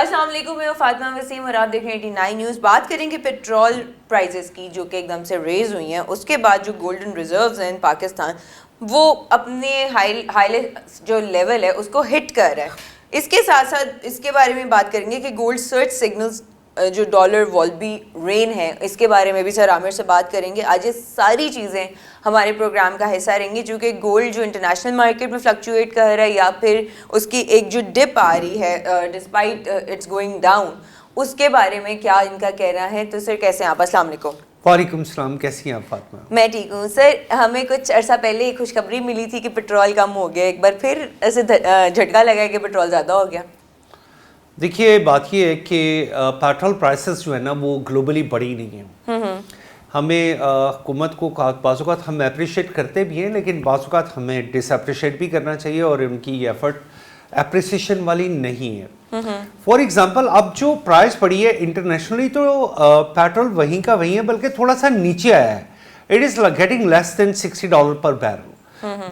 अस्सलाम वालेकुम, मैं फातिमा वसीम और आप देख रहे हैं 89 न्यूज़। बात करेंगे पेट्रोल प्राइसेस की जो कि एकदम से रेज हुई हैं। उसके बाद जो गोल्डन रिजर्व्स हैं पाकिस्तान, वो अपने हाई जो लेवल है उसको हिट कर रहा है। इसके साथ साथ इसके बारे में बात करेंगे कि गोल्ड सर्च सिग्नल्स जो डॉलर वॉल्बी रेन है, इसके बारे में भी सर आमिर से बात करेंगे। आज ये सारी चीज़ें हमारे प्रोग्राम का हिस्सा रहेंगी, जो कि गोल्ड जो इंटरनेशनल मार्केट में फ्लक्चुएट कर रहा है या फिर उसकी एक जो डिप आ रही है डिस्पाइट इट्स गोइंग डाउन, उसके बारे में क्या इनका कहना है। तो सर कैसे हैं आप? अस्सलाम वालेकुम। वालेकुम सलाम, कैसी हैं आप फातिमा? मैं ठीक हूँ सर। हमें कुछ अर्सा पहले एक खुशखबरी मिली थी कि पेट्रोल कम हो गया, एक बार फिर ऐसे झटका लगा है कि पेट्रोल ज़्यादा हो गया। देखिए, बात ये है कि पेट्रोल प्राइसेस जो है ना वो ग्लोबली बढ़ी नहीं है। हमें हुकूमत को बाज़-औक़ात हम अप्रिशिएट करते भी हैं, लेकिन बाज़-औक़ात हमें डिसअप्रिशिएट भी करना चाहिए और उनकी ये एफर्ट अप्रिसिएशन वाली नहीं है। फॉर एग्जांपल, अब जो प्राइस बढ़ी है इंटरनेशनली, तो पेट्रोल वहीं का वहीं है, बल्कि थोड़ा सा नीचे आया है। It is getting less than $60 पर बैरल।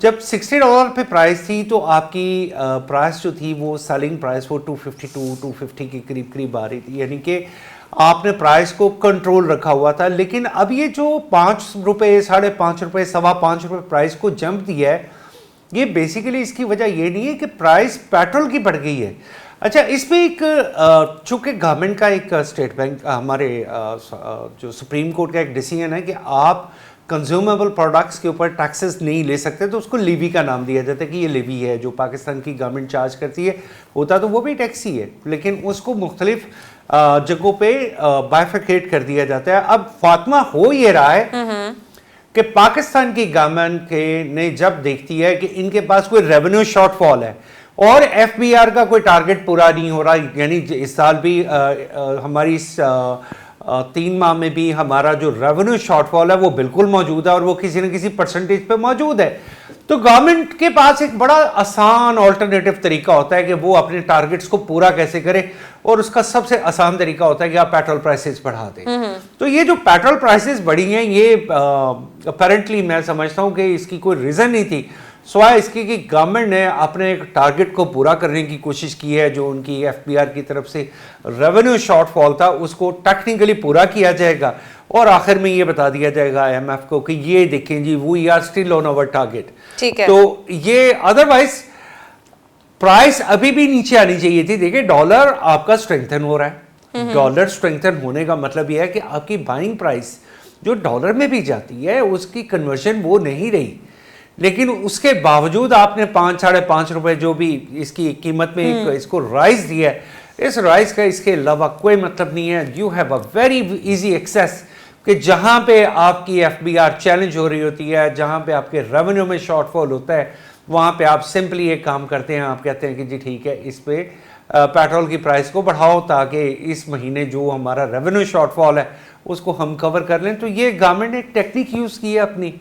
जब $60 पे प्राइस थी तो आपकी प्राइस जो थी वो सेलिंग प्राइस वो 250 के करीब आ रही थी, यानी कि आपने प्राइस को कंट्रोल रखा हुआ था। लेकिन अब ये जो ₹5, ₹5.5, ₹5.25 प्राइस को जंप दिया है, ये बेसिकली इसकी वजह ये नहीं है कि प्राइस पेट्रोल की बढ़ गई है। अच्छा, इस पे एक चूँकि गवर्नमेंट का एक स्टेट बैंक हमारे जो सुप्रीम कोर्ट का एक डिसीजन है कि आप कंज्यूमेबल प्रोडक्ट्स के ऊपर टैक्सेस नहीं ले सकते, तो उसको लीवी का नाम दिया जाता है कि ये लीवी है जो पाकिस्तान की गवर्नमेंट चार्ज करती है। होता तो वो भी टैक्स ही है, लेकिन उसको मुख्तलिफ जगहों पे बाइफिकेट कर दिया जाता है। अब फातिमा हो ये रहा है कि पाकिस्तान की गवर्नमेंट के ने जब देखती है कि इनके पास कोई रेवेन्यू शॉर्टफॉल है और एफबीआर का कोई टारगेट पूरा नहीं हो रहा, यानी इस साल भी हमारी 3 माह में भी हमारा जो रेवेन्यू शॉर्टफॉल है वो बिल्कुल मौजूद है और वो किसी न किसी परसेंटेज पे मौजूद है, तो गवर्नमेंट के पास एक बड़ा आसान ऑल्टरनेटिव तरीका होता है कि वो अपने टारगेट्स को पूरा कैसे करे, और उसका सबसे आसान तरीका होता है कि आप पेट्रोल प्राइसेस बढ़ा दें। तो ये जो पेट्रोल प्राइसेस बढ़ी हैं, ये अपेरेंटली मैं समझता हूँ कि इसकी कोई रीज़न नहीं थी, सिवाय इसकी कि गवर्नमेंट ने अपने एक टारगेट को पूरा करने की कोशिश की है। जो उनकी एफबीआर की तरफ से रेवेन्यू शॉर्टफॉल था उसको टेक्निकली पूरा किया जाएगा और आखिर में ये बता दिया जाएगा आईएमएफ को कि ये देखें जी, we are still on our target. ठीक है। तो ये अदरवाइज प्राइस अभी भी नीचे आनी चाहिए थी। देखिए, डॉलर आपका स्ट्रेंथन हो रहा है। डॉलर स्ट्रेंथन होने का मतलब यह है कि आपकी बाइंग प्राइस जो डॉलर में भी जाती है उसकी कन्वर्जन वो नहीं रही, लेकिन उसके बावजूद आपने ₹5-5.5 जो भी इसकी कीमत में इसको राइज दिया है, इस राइज का इसके अलावा कोई मतलब नहीं है। You have a very easy access कि जहां पे आपकी एफबीआर चैलेंज हो रही होती है, जहां पे आपके रेवेन्यू में शॉर्टफॉल होता है, वहां पे आप सिंपली एक काम करते हैं, आप कहते हैं कि जी ठीक है, इस पे पेट्रोल की प्राइस को बढ़ाओ ताकि इस महीने जो हमारा रेवेन्यू शॉर्टफॉल है उसको हम कवर कर लें। तो ये गवर्नमेंट ने एक टेक्निक यूज़ की है अपनी,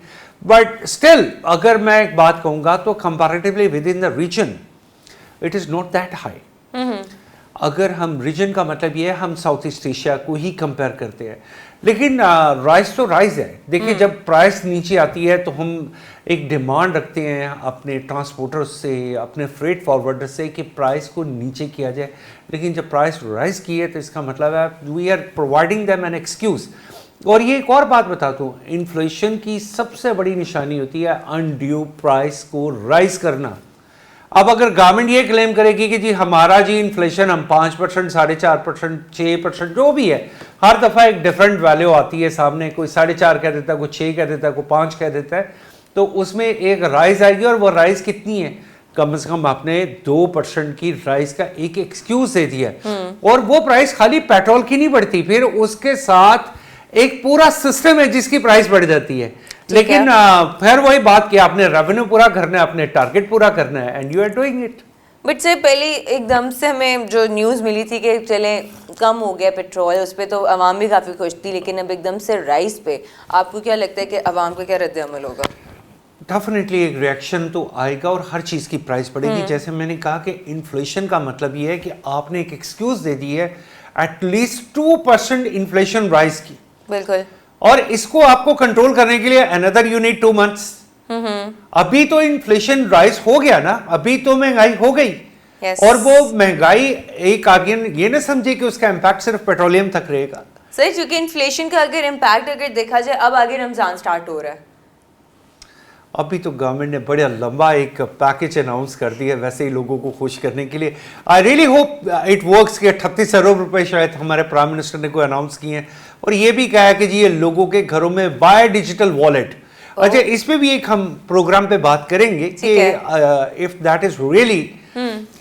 बट स्टिल अगर मैं एक बात कहूँगा तो comparatively within the region it is not that high. अगर हम रीजन का मतलब ये है, हम साउथ ईस्ट एशिया को ही कंपेयर करते हैं, लेकिन राइस तो राइस है। देखिए, जब प्राइस नीचे आती है तो हम एक डिमांड रखते हैं अपने ट्रांसपोर्टर्स से, अपने फ्रेट फॉरवर्डर से कि प्राइस को नीचे किया जाए, लेकिन जब प्राइस राइज की है तो इसका मतलब है we are providing them an excuse. और ये एक और बात बताता हूँ, इन्फ्लेशन की सबसे बड़ी निशानी होती है अनड्यू प्राइस को राइज करना। अब अगर गवर्नमेंट ये क्लेम करेगी कि जी हमारा जी इन्फ्लेशन हम 5%, 4.5%, 6% जो भी है, हर दफ़ा एक डिफरेंट वैल्यू आती है सामने, कोई 4.5 कह देता है, कोई 6 कह देता है, कोई 5 कह देता है, तो उसमें एक राइज आएगी और वो राइज कितनी है? कम से कम आपने 2% की राइज का एक एक्सक्यूज दे दिया। और वो प्राइस खाली पेट्रोल की नहीं बढ़ती, फिर उसके साथ एक पूरा सिस्टम है जिसकी प्राइस बढ़ जाती है। लेकिन फिर वही बात कि आपने रेवेन्यू पूरा करना है, अपने टारगेट पूरा करना है, and you are doing it. But से पहले एकदम से हमें जो न्यूज़ मिली थी कि चले कम हो गया पेट्रोल, उस पर तो आवाम भी काफ़ी खुश थी, लेकिन अब एकदम से राइस पे आपको क्या लगता है कि आवाम का क्या रद्द-ए-अमल होगा? डेफिनेटली एक रिएक्शन तो आएगा और हर चीज़ की प्राइस बढ़ेगी। जैसे मैंने कहा कि इन्फ्लेशन का मतलब ये है कि आपने एक एक्सक्यूज़ दे दी है एटलीस्ट 2% इन्फ्लेशन राइज की, बिल्कुल, और इसको आपको कंट्रोल करने के लिए अनदर यू नीड 2 months। अभी तो इन्फ्लेशन राइज हो गया ना, अभी तो महंगाई हो गई, Yes. और वो महंगाई एक आगे ये ना समझे कि उसका इम्पैक्ट सिर्फ पेट्रोलियम तक रहेगा। सर क्योंकि इन्फ्लेशन का अगर इम्पैक्ट अगर देखा जाए, अब आगे रमजान स्टार्ट हो रहा है, अभी तो गवर्नमेंट ने बड़ा लंबा एक पैकेज अनाउंस कर दिया है वैसे ही लोगों को खुश करने के लिए। I really hope it works कि 38 अरब रुपए शायद हमारे प्राइम मिनिस्टर ने कोई अनाउंस किए हैं, और ये भी कहा है कि जी ये लोगों के घरों में बाय डिजिटल वॉलेट। अच्छा, इस पे भी एक हम प्रोग्राम पे बात करेंगे कि if that is really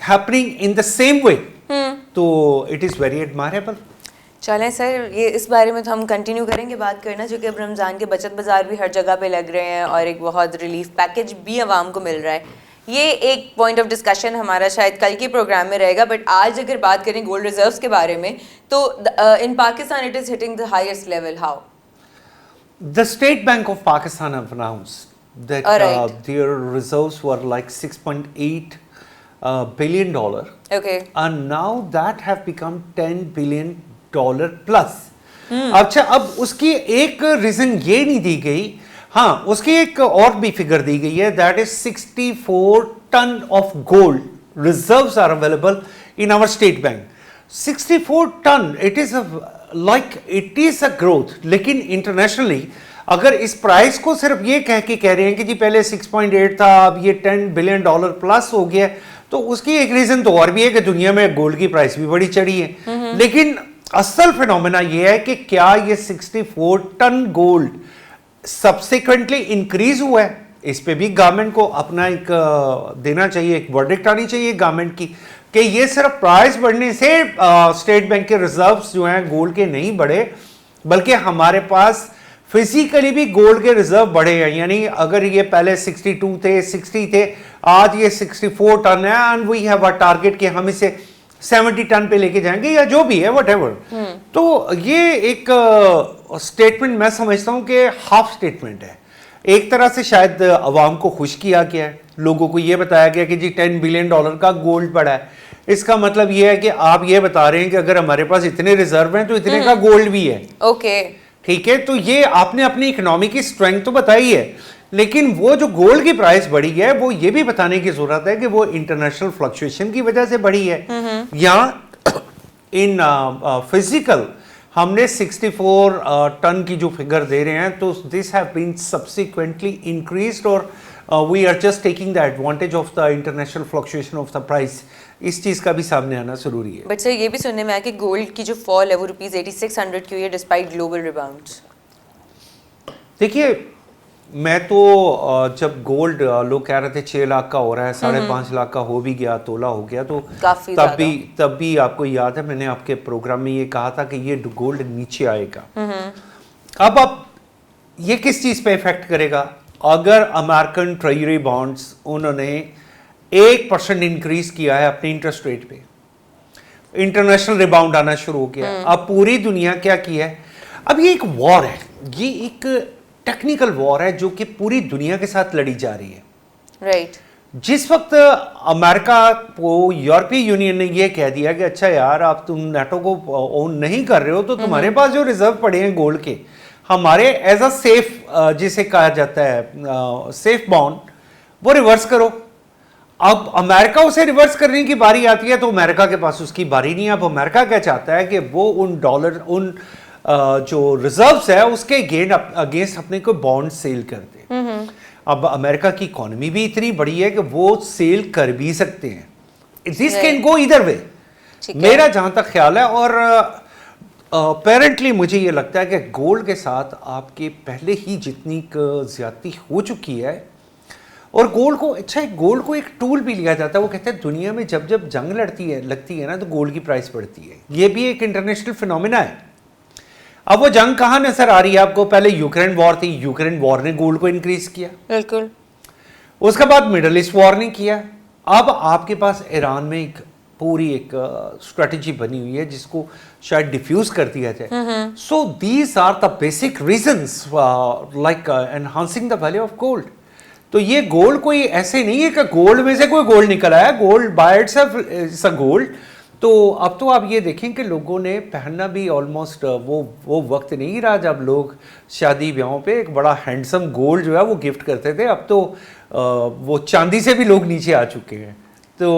happening in the same way, तो इट इज वेरी एडमायरेबल। चलें सर, ये इस बारे में तो हम कंटिन्यू करेंगे बात करना, क्योंकि अब रमज़ान के बचत बाज़ार भी हर जगह पे लग रहे हैं और एक बहुत रिलीफ पैकेज भी आवाम को मिल रहा है। ये एक पॉइंट ऑफ डिस्कशन हमारा शायद कल के प्रोग्राम में रहेगा, बट आज अगर बात करें गोल्ड रिजर्व्स के बारे में, तो in Pakistan it is hitting the highest level. How? The State Bank of Pakistan have announced that their reserves were like $6.8 billion, okay, and now that have become $10 billion plus. अच्छा, अब उसकी एक reason ये नहीं दी गई, हाँ उसकी एक और भी फिगर दी गई है, that is 64 ton of gold reserves are available in our State Bank. 64 ton, it is it is a growth. लेकिन इंटरनेशनली अगर इस प्राइस को सिर्फ ये कह रहे हैं कि जी पहले 6.8 था, अब ये $10 बिलियन प्लस हो गया, तो उसकी एक रीजन तो और भी है कि दुनिया में गोल्ड की प्राइस भी बड़ी चढ़ी है। लेकिन असल फिनोमेना ये है कि क्या ये 64 टन गोल्ड सब्सिक्वेंटली इंक्रीज हुआ है? इस पे भी गवर्नमेंट को अपना एक देना चाहिए, एक वर्डिक्ट आनी चाहिए गवर्नमेंट की कि ये सिर्फ प्राइस बढ़ने से स्टेट बैंक के रिजर्व्स जो हैं गोल्ड के नहीं बढ़े, बल्कि हमारे पास फिजिकली भी गोल्ड के रिजर्व बढ़े हैं। यानी अगर ये पहले 62 थे, 60 थे, आज ये 64 टन है, and we have a target कि हम इसे 70 टन पे लेके जाएंगे या जो भी है व्हाटएवर। तो ये एक स्टेटमेंट मैं समझता हूं कि हाफ स्टेटमेंट है। एक तरह से शायद अवाम को खुश किया गया है, लोगों को ये बताया गया कि जी $10 बिलियन का गोल्ड पड़ा है। इसका मतलब ये है कि आप ये बता रहे हैं कि अगर हमारे पास इतने रिजर्व हैं तो इतने का गोल्ड भी है। ओके, ठीक है, तो ये आपने अपनी इकोनॉमी की स्ट्रेंथ तो बताई है, लेकिन वो जो गोल्ड की प्राइस बढ़ी है वो ये भी बताने की जरूरत है कि वो इंटरनेशनल फ्लक्चुएशन की वजह से बढ़ी है, या इन फिजिकल हमने 64 टन की जो फिगर दे रहे हैं, तो this have been subsequently increased, और we are just taking the advantage of the international fluctuation of the price. इस चीज का भी सामने आना जरूरी है। बट सर ये भी सुनने में आया कि गोल्ड की जो फॉल है वो ₹8600 की हुई है डिस्पाइट ग्लोबल रिबाउंड्स। देखिए, मैं तो जब गोल्ड लोग कह रहे थे 6 लाख का हो रहा है, 5.5 लाख का हो भी गया, तोला हो गया, तो तब भी आपको याद है मैंने आपके प्रोग्राम में ये कहा था कि ये गोल्ड नीचे आएगा। अब आप ये किस चीज पे इफेक्ट करेगा? अगर अमेरिकन ट्रेजरी बॉन्ड्स उन्होंने 1% इंक्रीज किया है अपने इंटरेस्ट रेट पे, इंटरनेशनल रिबाउंड आना शुरू हो गया। अब पूरी दुनिया क्या किया है? अब ये एक वॉर है, ये एक टेक्निकल वॉर है जो कि पूरी दुनिया के साथ लड़ी जा रही है। राइट। जिस वक्त अमेरिका को यूरोपीय यूनियन ने ये कह दिया कि अच्छा यार आप तुम नेटो को ओन नहीं कर रहे हो, तो तुम्हारे पास जो रिजर्व पड़े हैं गोल्ड के, हमारे एज अ सेफ जिसे कहा जाता है सेफ बॉन्ड, वो रिवर्स करो। अब अमेरिका उसे रिवर्स करने की बारी आती है तो अमेरिका के पास उसकी बारी नहीं है। अब अमेरिका क्या चाहता है कि वो उन जो रिजर्व्स है उसके अगेंस्ट अपने को बॉन्ड सेल कर दे। अब अमेरिका की इकोनॉमी भी इतनी बड़ी है कि वो सेल कर भी सकते हैं। दिस कैन गो इधर वे, मेरा जहां तक ख्याल है। और अपेरेंटली मुझे ये लगता है कि गोल्ड के साथ आपके पहले ही जितनी ज्यादती हो चुकी है, और गोल्ड को एक टूल भी लिया जाता है। वो कहते हैं दुनिया में जब जब जंग लगती है ना, तो गोल्ड की प्राइस बढ़ती है। ये भी एक इंटरनेशनल फिनोमिना है। अब वो जंग कहाँ नजर आ रही है आपको? पहले यूक्रेन वॉर थी, यूक्रेन वॉर ने गोल्ड को इंक्रीज किया, बिल्कुल। उसके बाद मिडल ईस्ट वॉर ने किया। अब आपके पास ईरान में एक पूरी एक स्ट्रेटेजी बनी हुई है जिसको शायद डिफ्यूज कर दिया जाए। So these are the basic reasons like enhancing the value of gold. तो ये गोल्ड कोई ऐसे नहीं है कि गोल्ड में से कोई गोल्ड निकल आया, gold by itself is a gold. तो अब तो आप ये देखें कि लोगों ने पहनना भी ऑलमोस्ट वो वक्त नहीं रहा जब लोग शादी ब्याहों पे एक बड़ा हैंडसम गोल्ड जो है वो गिफ्ट करते थे। अब तो वो चांदी से भी लोग नीचे आ चुके हैं। तो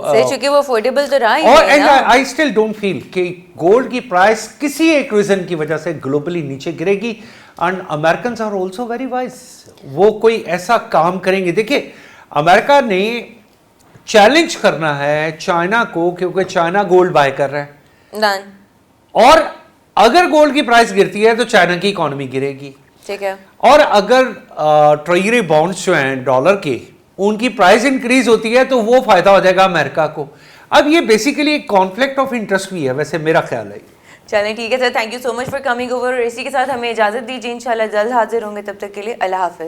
सही, चूंकि वो अफोर्डेबल तो रहा ही और नहीं ना। आई स्टिल डोंट फील कि गोल्ड की प्राइस किसी एक रीजन की वजह से ग्लोबली नीचे गिरेगी। And American are also very wise, वो कोई ऐसा काम करेंगे। देखिए अमेरिका ने चैलेंज करना है चाइना को, क्योंकि चाइना गोल्ड बाय कर रहा है डन। और अगर गोल्ड की प्राइस गिरती है तो चाइना की इकोनॉमी गिरेगी। ठीक है। और अगर ट्रेजरी बॉन्ड्स जो हैं डॉलर के, उनकी प्राइस इंक्रीज होती है तो वो फायदा हो जाएगा अमेरिका को। अब ये बेसिकली एक कॉन्फ्लिक्ट ऑफ इंटरेस्ट भी है, वैसे मेरा ख्याल है। चलें ठीक है sir, thank you so much for coming over. इसी के साथ हमें इजाजत दीजिए, इंशाल्लाह जल्द हाजिर होंगे, तब तक के लिए अल्लाह हाफिज।